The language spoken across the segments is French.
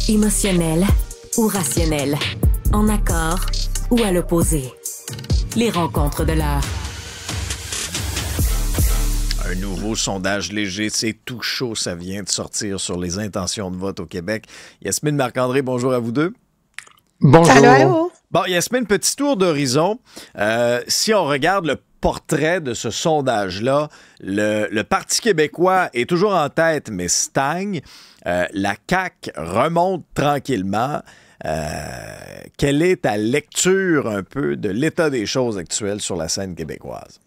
Émotionnel ou rationnel, en accord ou à l'opposé. Les rencontres de l'heure. Un nouveau sondage léger, c'est tout chaud, ça vient de sortir sur les intentions de vote au Québec. Yasmine, Marc-André, bonjour à vous deux. Bonjour. Allô, allô. Bon, Yasmine, petit tour d'horizon. Si on regarde le portrait de ce sondage-là, le Parti québécois est toujours en tête, mais stagne. La CAQ remonte tranquillement. Quelle est ta lecture un peu de l'état des choses actuelles sur la scène québécoise?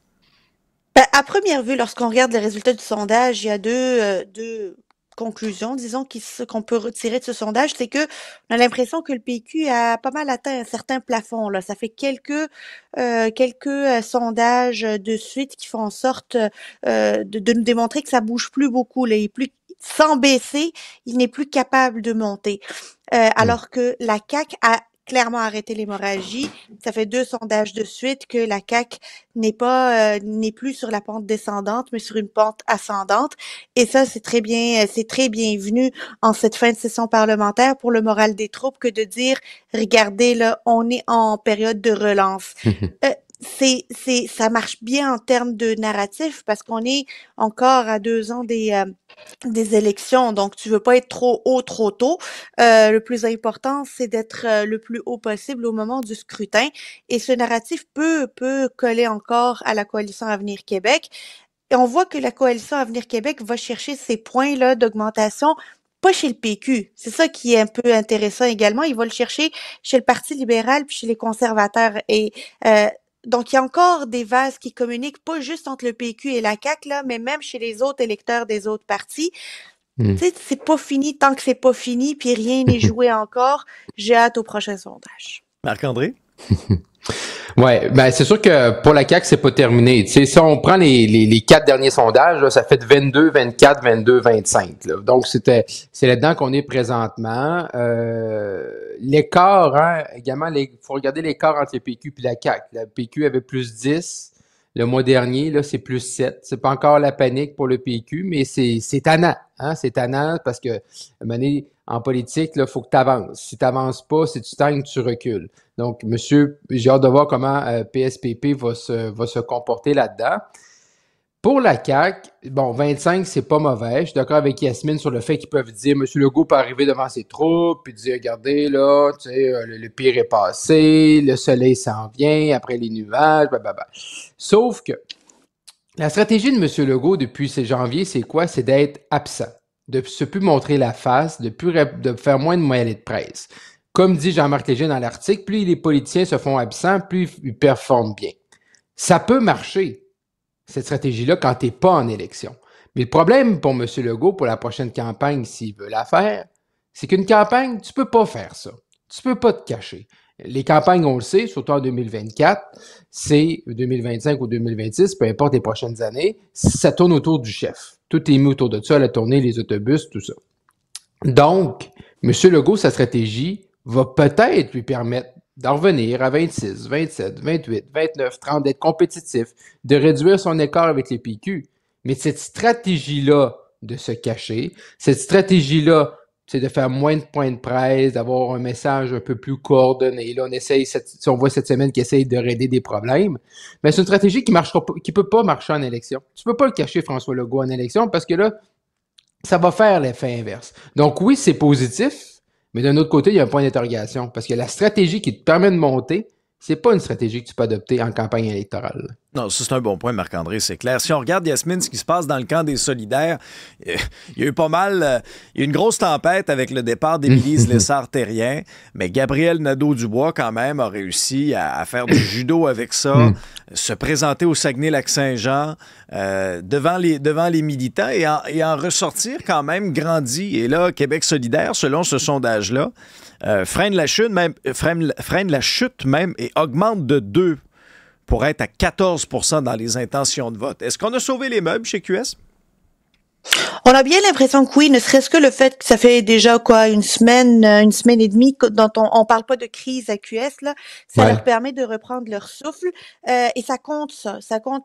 À première vue, lorsqu'on regarde les résultats du sondage, il y a deux conclusions, disons, qu'on peut retirer de ce sondage. C'est que on a l'impression que le PQ a pas mal atteint un certain plafond, là. Ça fait quelques sondages de suite qui font en sorte de nous démontrer que ça bouge plus beaucoup, là. Sans baisser, il n'est plus capable de monter. Alors que la CAQ a clairement arrêté l'hémorragie. Ça fait 2 sondages de suite que la CAQ n'est plus sur la pente descendante, mais sur une pente ascendante. Et ça, c'est très bienvenu en cette fin de session parlementaire pour le moral des troupes que de dire, regardez, là, on est en période de relance. Ça marche bien en termes de narratif parce qu'on est encore à 2 ans des élections, donc tu veux pas être trop haut, trop tôt. Le plus important, c'est d'être le plus haut possible au moment du scrutin. Et ce narratif peut coller encore à la Coalition Avenir Québec. Et on voit que la Coalition Avenir Québec va chercher ces points-là d'augmentation pas chez le PQ. C'est ça qui est un peu intéressant également. Il va le chercher chez le Parti libéral puis chez les conservateurs. Et donc, il y a encore des vases qui communiquent pas juste entre le PQ et la CAQ, là, mais même chez les autres électeurs des autres partis. Tu sais, c'est pas fini tant que c'est pas fini, puis rien n'est joué encore. J'ai hâte au prochain sondage. Marc-André? Ouais, ben c'est sûr que pour la CAQ, c'est pas terminé. Tu sais, si on prend les 4 derniers sondages, là, ça fait 22, 24, 22, 25. Là. Donc, c'est là-dedans qu'on est présentement. L'écart, également, faut regarder l'écart entre le PQ et la CAQ. La PQ avait plus 10 le mois dernier, là, c'est plus 7. C'est pas encore la panique pour le PQ, mais c'est tannant. C'est tannant parce que, à un moment donné, en politique, il faut que tu avances. Si tu n'avances pas, si tu stagnes, tu recules. Donc, j'ai hâte de voir comment PSPP va se comporter là-dedans. Pour la CAQ, bon, 25, c'est pas mauvais. Je suis d'accord avec Yasmine sur le fait qu'ils peuvent dire M. Legault peut arriver devant ses troupes puis dire, regardez, là, tu sais, le pire est passé, le soleil s'en vient, après les nuages, blablabla. Sauf que la stratégie de M. Legault depuis janvier, c'est quoi? C'est d'être absent, de se plus montrer la face, de faire moins de moyens de presse. Comme dit Jean-Marc Léger dans l'article, plus les politiciens se font absents, plus ils performent bien. Ça peut marcher, cette stratégie-là, quand tu n'es pas en élection. Mais le problème pour M. Legault, pour la prochaine campagne, s'il veut la faire, c'est qu'une campagne, tu peux pas faire ça. Tu peux pas te cacher. Les campagnes, on le sait, surtout en 2024, c'est 2025 ou 2026, peu importe les prochaines années, ça tourne autour du chef. Tout est mis autour de ça, la tournée, les autobus, tout ça. Donc, M. Legault, sa stratégie va peut-être lui permettre d'en revenir à 26, 27, 28, 29, 30, d'être compétitif, de réduire son écart avec les PQ. Mais cette stratégie-là de se cacher, cette stratégie-là, c'est de faire moins de points de presse, d'avoir un message un peu plus coordonné. Là, on voit cette semaine qu'il essaye de régler des problèmes. Mais c'est une stratégie qui peut pas marcher en élection. Tu peux pas le cacher, François Legault, en élection, parce que là, ça va faire l'effet inverse. Donc oui, c'est positif, mais d'un autre côté, il y a un point d'interrogation. Parce que la stratégie qui te permet de monter, c'est pas une stratégie que tu peux adopter en campagne électorale. Non, ça c'est un bon point, Marc-André, c'est clair. Si on regarde, Yasmine, ce qui se passe dans le camp des solidaires, il y a eu pas mal, il y a eu une grosse tempête avec le départ d'Émilie Lessard-Terrien, mais Gabriel Nadeau-Dubois, quand même, a réussi à faire du judo avec ça, se présenter au Saguenay-Lac-Saint-Jean devant les militants et en ressortir quand même grandi. Et là, Québec solidaire, selon ce sondage-là, freine la chute même et augmente de 2 pour être à 14 % dans les intentions de vote. Est-ce qu'on a sauvé les meubles chez QS? On a bien l'impression que oui, ne serait-ce que le fait que ça fait déjà une semaine et demie dont on parle pas de crise à QS là, ça leur permet de reprendre leur souffle et ça compte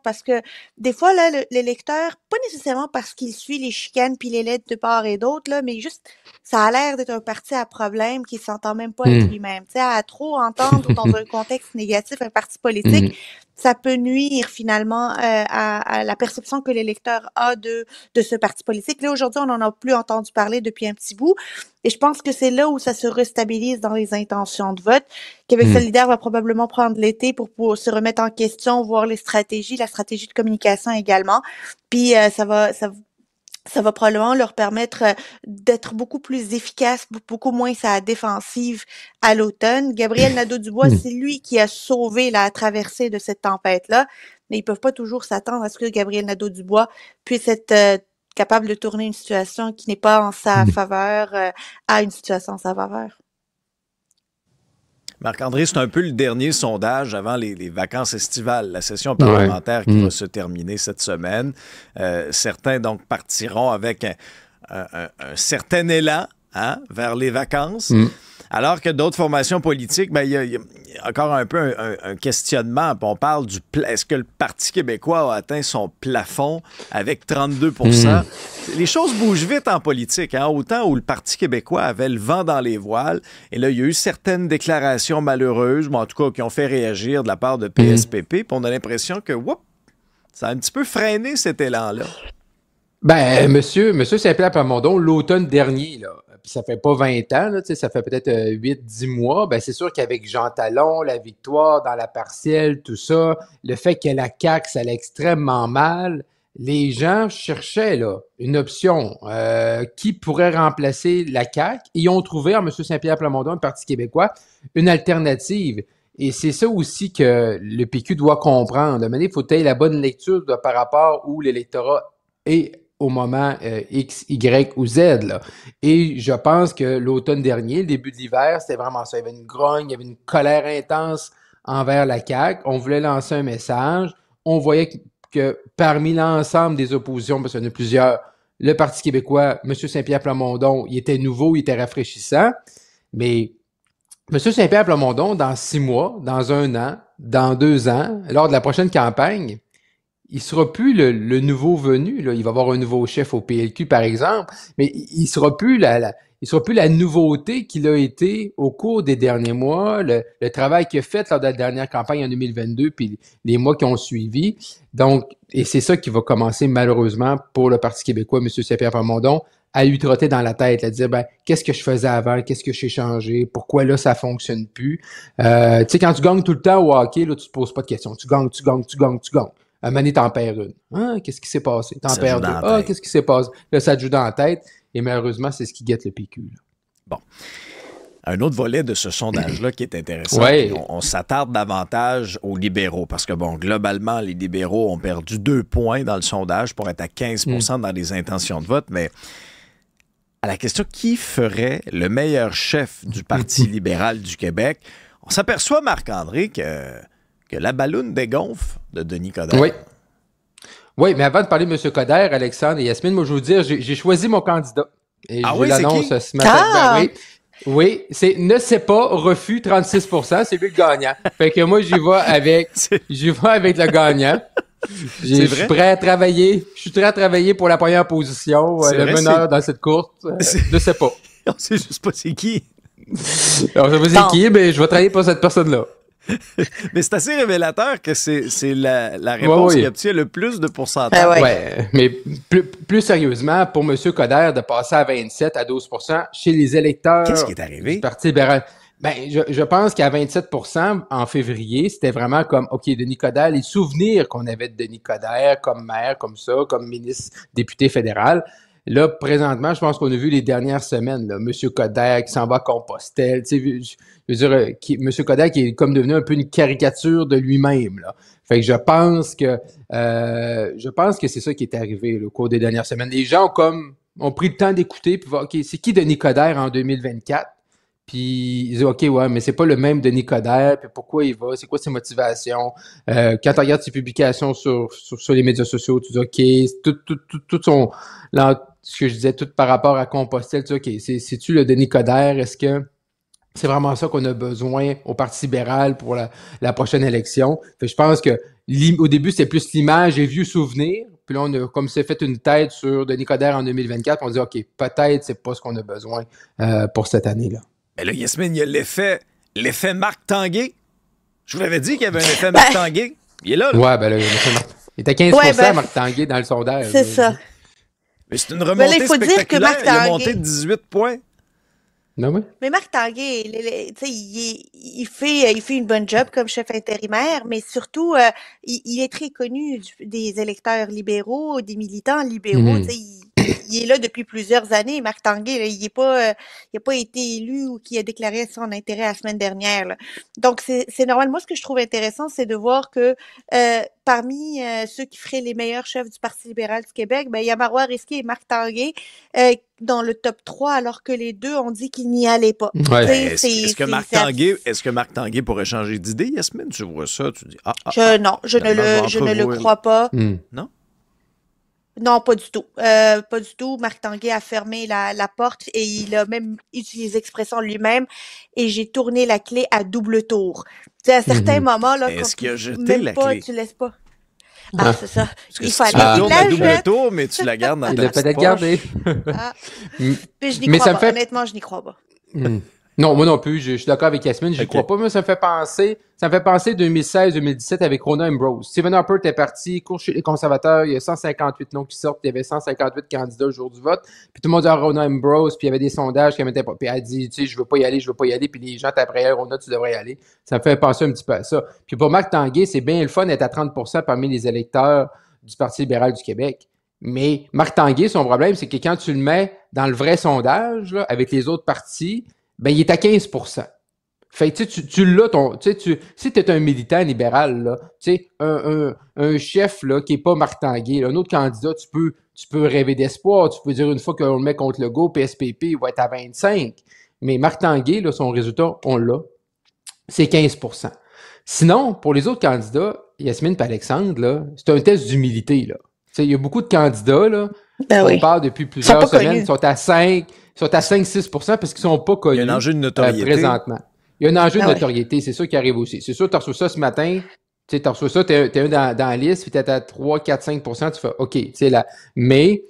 parce que des fois là l'électeur, pas nécessairement parce qu'il suit les chicanes puis les lettres de part et d'autre là, mais juste ça a l'air d'être un parti à problème qui s'entend même pas avec lui-même. Tu sais, à trop entendre dans un contexte négatif un parti politique, ça peut nuire finalement à la perception que l'électeur a de ce parti politique. Là, aujourd'hui, on n'en a plus entendu parler depuis un petit bout. Et je pense que c'est là où ça se restabilise dans les intentions de vote. Québec solidaire va probablement prendre l'été pour se remettre en question, voir les stratégies, la stratégie de communication également. Puis ça va probablement leur permettre d'être beaucoup plus efficaces, beaucoup moins sa défensive à l'automne. Gabriel Nadeau-Dubois, c'est lui qui a sauvé la traversée de cette tempête-là, mais ils peuvent pas toujours s'attendre à ce que Gabriel Nadeau-Dubois puisse être capable de tourner une situation qui n'est pas en sa faveur à une situation en sa faveur. Marc-André, c'est un peu le dernier sondage avant les vacances estivales, la session parlementaire qui va se terminer cette semaine. Certains, donc, partiront avec un certain élan vers les vacances, alors que d'autres formations politiques, il y a encore un peu un questionnement. On parle est-ce que le Parti québécois a atteint son plafond avec 32 %? Les choses bougent vite en politique. Autant où le Parti québécois avait le vent dans les voiles, et là, il y a eu certaines déclarations malheureuses, en tout cas, qui ont fait réagir de la part de PSPP, puis on a l'impression que, ça a un petit peu freiné cet élan-là. Ben, monsieur Saint-Pierre Plamondon, l'automne dernier, là, puis ça fait pas 20 ans, là, ça fait peut-être 8-10 mois, ben c'est sûr qu'avec Jean Talon, la victoire dans la partielle, tout ça, le fait que la CAQ, ça allait extrêmement mal, les gens cherchaient là une option qui pourrait remplacer la CAQ. Ils ont trouvé en M. Saint-Pierre Plamondon, le Parti québécois, une alternative. Et c'est ça aussi que le PQ doit comprendre. Il faut tailler la bonne lecture par rapport où l'électorat est au moment X, Y ou Z. Là. Et je pense que l'automne dernier, le début de l'hiver, c'était vraiment ça. Il y avait une grogne, il y avait une colère intense envers la CAQ. On voulait lancer un message. On voyait que parmi l'ensemble des oppositions, parce qu'il y en a plusieurs, le Parti québécois, M. Saint-Pierre Plamondon, il était nouveau, il était rafraîchissant. Mais M. Saint-Pierre Plamondon, dans 6 mois, dans 1 an, dans 2 ans, lors de la prochaine campagne, il sera plus le nouveau venu, là. Il va y avoir un nouveau chef au PLQ, par exemple, mais il sera plus la nouveauté qu'il a été au cours des derniers mois, le travail qu'il a fait lors de la dernière campagne en 2022, puis les mois qui ont suivi. Donc, et c'est ça qui va commencer malheureusement pour le Parti québécois, M. Saint-Pierre Plamondon, à lui trotter dans la tête, à dire, qu'est-ce que je faisais avant, qu'est-ce que j'ai changé, pourquoi là, ça fonctionne plus. Tu sais, quand tu gagnes tout le temps au hockey, là, tu te poses pas de questions. Tu gagnes. À un moment donné, t'en perds une. Qu'est-ce qui s'est passé? T'en perds deux. Qu'est-ce qui s'est passé? Là, ça te joue dans la tête. Et malheureusement, c'est ce qui guette le PQ. Là. Bon. Un autre volet de ce sondage-là qui est intéressant, on s'attarde davantage aux libéraux parce que, globalement, les libéraux ont perdu 2 points dans le sondage pour être à 15 % dans les intentions de vote, mais à la question qui ferait le meilleur chef du Parti libéral du Québec, on s'aperçoit, Marc-André, que la balloune dégonfle de Denis Coderre. Oui, mais avant de parler de M. Coderre, Alexandre et Yasmine, moi, je veux vous dire, j'ai choisi mon candidat. Et je vous l'annonce ce matin. Oui, c'est ne sait pas, refus 36 %, c'est lui le gagnant. Fait que moi, j'y vais avec le gagnant. Je suis prêt à travailler pour la première position, le meneur dans cette course. Je ne sais pas. On sait juste pas c'est qui. Alors, je ne sais pas c'est qui, mais je vais travailler pour cette personne-là. Mais c'est assez révélateur que c'est la réponse qui obtient le plus de pourcentage. Mais plus sérieusement, pour M. Coderre de passer à 27 à 12 % chez les électeurs Qu'est-ce qui est arrivé? du Parti libéral, je pense qu'à 27 % en février, c'était vraiment comme, OK, Denis Coderre, les souvenirs qu'on avait de Denis Coderre comme maire, comme ça, comme ministre, député fédéral. Là, présentement, je pense qu'on a vu les dernières semaines, là, M. Coderre qui s'en va à Compostelle, tu sais, je veux dire, M. Coderre qui est comme devenu un peu une caricature de lui-même, là. Fait que je pense que c'est ça qui est arrivé là, au cours des dernières semaines. Les gens ont pris le temps d'écouter puis voir, OK, c'est qui Denis Coderre en 2024? Puis ils disent, OK, ouais, mais c'est pas le même Denis Coderre, puis pourquoi il va, c'est quoi ses motivations? Quand tu regardes ses publications sur les médias sociaux, tu dis, OK, tout ce que je disais tout par rapport à Compostelle, tu sais, OK, c'est-tu le Denis Coderre? Est-ce que c'est vraiment ça qu'on a besoin au Parti libéral pour la prochaine élection? Fait que je pense que au début, c'était plus l'image et vieux souvenirs. Puis là, on a comme s'est fait une tête sur Denis Coderre en 2024. On dit, OK, peut-être c'est pas ce qu'on a besoin pour cette année-là. Mais là, Yasmine, il y a l'effet Marc Tanguay. Je vous l'avais dit qu'il y avait un effet Marc Tanguay. Il est là. Ouais, ben là, il était 15%, Marc Tanguay, dans le sondage. C'est ça. Mais c'est une remontée il faut spectaculaire. dire que Marc Il a Tanguay... monté de 18 points. Non, oui. Mais Marc Tanguay, il fait une bonne job comme chef intérimaire, mais surtout, il est très connu des électeurs libéraux, des militants libéraux. Il est là depuis plusieurs années. Marc Tanguay, là, il n'a pas été élu ou qui a déclaré son intérêt la semaine dernière. Là. Donc, c'est normal. Moi, ce que je trouve intéressant, c'est de voir que parmi ceux qui feraient les meilleurs chefs du Parti libéral du Québec, ben, il y a Marois Risky et Marc Tanguay dans le top 3, alors que les deux ont dit qu'ils n'y allaient pas. Ouais. Est-ce que Marc Tanguay pourrait changer d'idée, Yasmine? Tu vois ça, tu dis non, je ne le crois pas. Non? Non, pas du tout. Pas du tout. Marc Tanguay a fermé la porte et il a même utilisé l'expression lui-même et j'ai tourné la clé à double tour. Tu sais, à certains moments, là, est-ce qu'il a jeté même la pas, clé? tu laisses pas. Ah, c'est ça. Il fallait tourner à double tour, mais tu la gardes dans ta petite poche. Garder. Puis je n'y crois pas. Honnêtement, je n'y crois pas. Non, moi non plus. Je suis d'accord avec Yasmine. Je n'y crois pas. Moi, ça me fait penser 2016-2017 avec Rona Ambrose. Stephen Harper était parti, court chez les conservateurs. Il y a 158 noms qui sortent. Il y avait 158 candidats le jour du vote. Puis tout le monde dit Rona Ambrose. Puis il y avait des sondages qui mettaient pas. Puis elle dit, tu sais, je veux pas y aller. Puis les gens t'appelaient, Rona, tu devrais y aller. Ça me fait penser un petit peu à ça. Puis pour Marc Tanguay, c'est bien le fun d'être à 30% parmi les électeurs du Parti libéral du Québec. Mais Marc Tanguay, son problème, c'est que quand tu le mets dans le vrai sondage, là, avec les autres partis, ben, il est à 15%. Fait que tu l'as si t'es un militant libéral, là, un chef là, qui est pas Marc Tanguay, là, un autre candidat, tu peux rêver d'espoir, tu peux dire une fois qu'on le met contre Legault, PSPP, il va être à 25. Mais Marc Tanguay, là, son résultat, on l'a. C'est 15%. Sinon, pour les autres candidats, Yasmine et Alexandre, là, c'est un test d'humilité, là. Il y a beaucoup de candidats, là, on parle depuis plusieurs semaines, sont à 5-6% parce qu'ils sont pas connus. Il y a un enjeu de notoriété. Présentement. Il y a un enjeu de notoriété, c'est ça qui arrive aussi. C'est sûr, tu reçois ça ce matin, tu reçois ça, t'es un dans la liste, puis t'es à 3, 4, 5%, tu fais OK, tu sais, là. Mais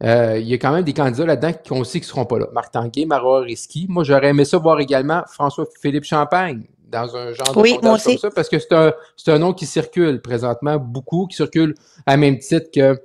il y a quand même des candidats là-dedans qu'on sait qu'ils seront pas là. Marc Tanguay, Marois Risky. Moi, j'aurais aimé ça voir également François-Philippe Champagne dans un genre de sondage comme ça, parce que c'est un nom qui circule présentement beaucoup, qui circule à même titre que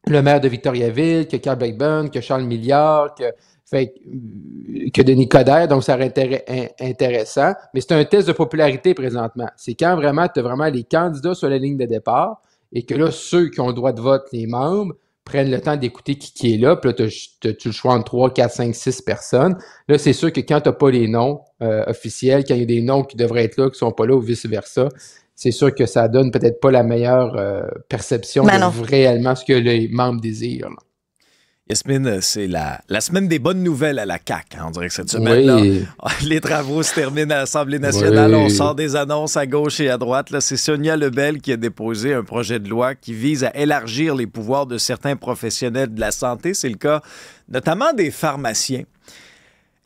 le maire de Victoriaville, que Carl Blackburn, que Charles Milliard, que Denis Coderre, donc ça aurait été intéressant. Mais c'est un test de popularité présentement. C'est quand vraiment tu as vraiment les candidats sur la ligne de départ et que là, ceux qui ont le droit de vote, les membres, prennent le temps d'écouter qui est là. Puis là, tu le choix entre 3, 4, 5, 6 personnes. Là, c'est sûr que quand tu n'as pas les noms officiels, quand il y a des noms qui devraient être là, qui ne sont pas là ou vice-versa, c'est sûr que ça donne peut-être pas la meilleure perception de réellement ce que les membres désirent. Là. Yasmine, c'est la semaine des bonnes nouvelles à la CAQ. On dirait que cette semaine-là, les travaux se terminent à l'Assemblée nationale. On sort des annonces à gauche et à droite. Là, c'est Sonia Lebel qui a déposé un projet de loi qui vise à élargir les pouvoirs de certains professionnels de la santé. C'est le cas notamment des pharmaciens.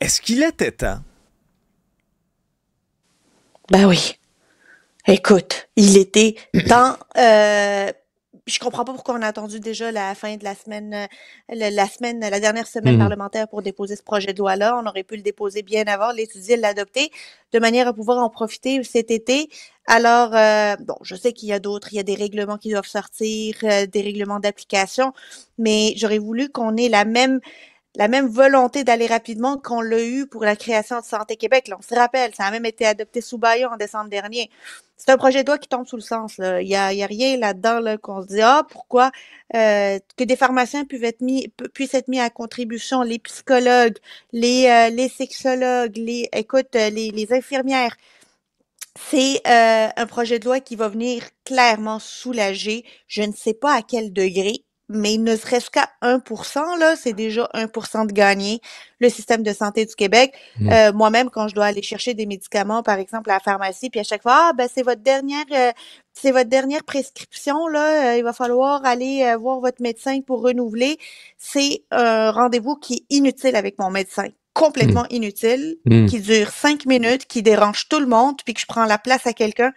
Est-ce qu'il était temps? Ben oui. Écoute, il était temps... Je comprends pas pourquoi on a attendu déjà la fin de la semaine, la dernière semaine parlementaire pour déposer ce projet de loi-là. On aurait pu le déposer bien avant, l'étudier, l'adopter, de manière à pouvoir en profiter cet été. Alors, bon, je sais qu'il y a il y a des règlements qui doivent sortir, des règlements d'application, mais j'aurais voulu qu'on ait la même volonté d'aller rapidement qu'on l'a eu pour la création de Santé Québec. Là, on se rappelle, ça a même été adopté sous Bayon en décembre dernier. C'est un projet de loi qui tombe sous le sens. Là. Il y a rien là-dedans là, qu'on se dit pourquoi que des pharmaciens puissent être mis à contribution, les psychologues, les sexologues, les infirmières. C'est un projet de loi qui va venir clairement soulager. Je ne sais pas à quel degré, mais ne serait-ce qu'à 1%, là, c'est déjà 1% de gagné, le système de santé du Québec. Moi-même, quand je dois aller chercher des médicaments, par exemple, à la pharmacie, puis à chaque fois, c'est votre dernière prescription, là, il va falloir aller voir votre médecin pour renouveler. C'est un rendez-vous qui est inutile avec mon médecin. Complètement inutile, qui dure 5 minutes, qui dérange tout le monde, puis que je prends la place à quelqu'un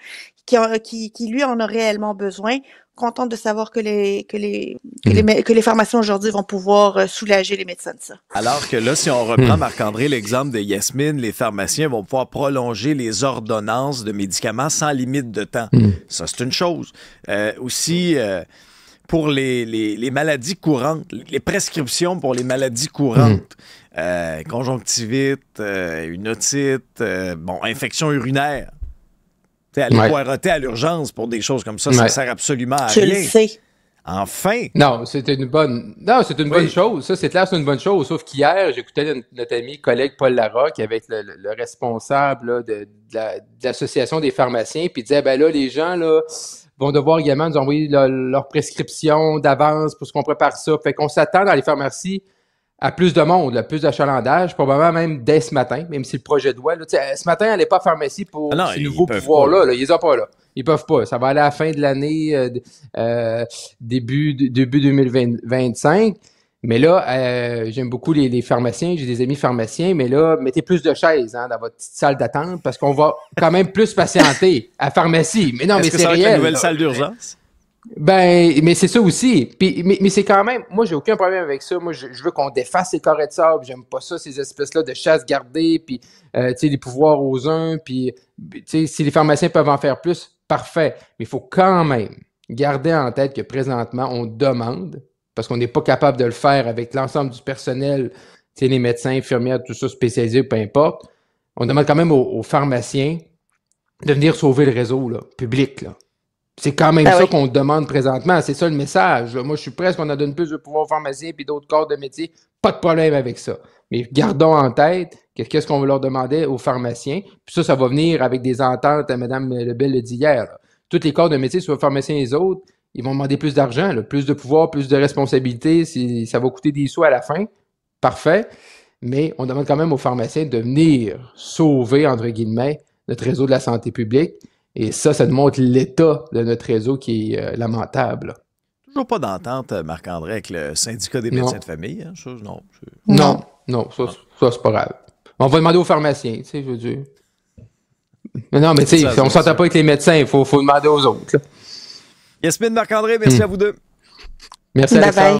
qui lui en a réellement besoin. Contente de savoir que les pharmaciens aujourd'hui vont pouvoir soulager les médecins de ça. Alors que là, si on reprend, Marc-André, l'exemple de Yasmine, les pharmaciens vont pouvoir prolonger les ordonnances de médicaments sans limite de temps. Ça, c'est une chose. Aussi, pour les maladies courantes, les prescriptions pour les maladies courantes, conjonctivite, une otite, infection urinaire. Aller poireauter à l'urgence pour des choses comme ça, ça sert absolument à rien. Je le sais. Enfin! Non, c'est une bonne chose. Ça, c'est clair, c'est une bonne chose. Sauf qu'hier, j'écoutais notre ami collègue Paul Larocque avec le responsable là, de l'association des pharmaciens, puis il disait, là, les gens là vont devoir également nous envoyer leur prescription d'avance pour ce qu'on prépare ça. Fait qu'on s'attend dans les pharmacies à plus de monde, là, plus d'achalandage, probablement même dès ce matin, même si le projet de loi, là, ce matin, elle n'est pas pharmacie pour ces nouveaux pouvoirs-là. Là, ils n'ont pas là. Ils peuvent pas. Ça va aller à la fin de l'année, début 2025. Mais là, j'aime beaucoup les pharmaciens. J'ai des amis pharmaciens, mais là, mettez plus de chaises dans votre petite salle d'attente parce qu'on va quand même plus patienter à pharmacie. Mais non, mais c'est réel. Est-ce que ça va être une nouvelle salle d'urgence? Mais c'est ça aussi. Puis, mais c'est quand même, moi, j'ai aucun problème avec ça. Moi, je veux qu'on défasse les carrés de sable. J'aime pas ça, ces espèces-là de chasse gardée, puis, les pouvoirs aux uns, puis, si les pharmaciens peuvent en faire plus, parfait. Mais il faut quand même garder en tête que présentement, on demande, parce qu'on n'est pas capable de le faire avec l'ensemble du personnel, les médecins, infirmières, tout ça spécialisé, peu importe. On demande quand même aux pharmaciens de venir sauver le réseau là, public, là. C'est quand même ça qu'on demande présentement. C'est ça le message. Moi, je suis prêt à ce qu'on en donne plus de pouvoir aux pharmaciens et d'autres corps de métier. Pas de problème avec ça. Mais gardons en tête qu'est-ce qu'on va leur demander aux pharmaciens. Puis ça va venir avec des ententes. Mme Lebel le dit hier. Là. Tous les corps de métier, soit pharmaciens et les autres, ils vont demander plus d'argent, là, plus de pouvoir, plus de responsabilité. Ça va coûter des sous à la fin. Parfait. Mais on demande quand même aux pharmaciens de venir sauver, entre guillemets, notre réseau de la santé publique. Et ça démontre l'état de notre réseau qui est lamentable. Toujours pas d'entente, Marc-André, avec le syndicat des médecins de famille. Hein? Non, ça c'est pas grave. On va demander aux pharmaciens, je veux dire. Mais non, mais si on s'entend pas avec les médecins, il faut demander aux autres. Là. Yasmine, Marc-André, merci à vous deux. Merci, Alexandre.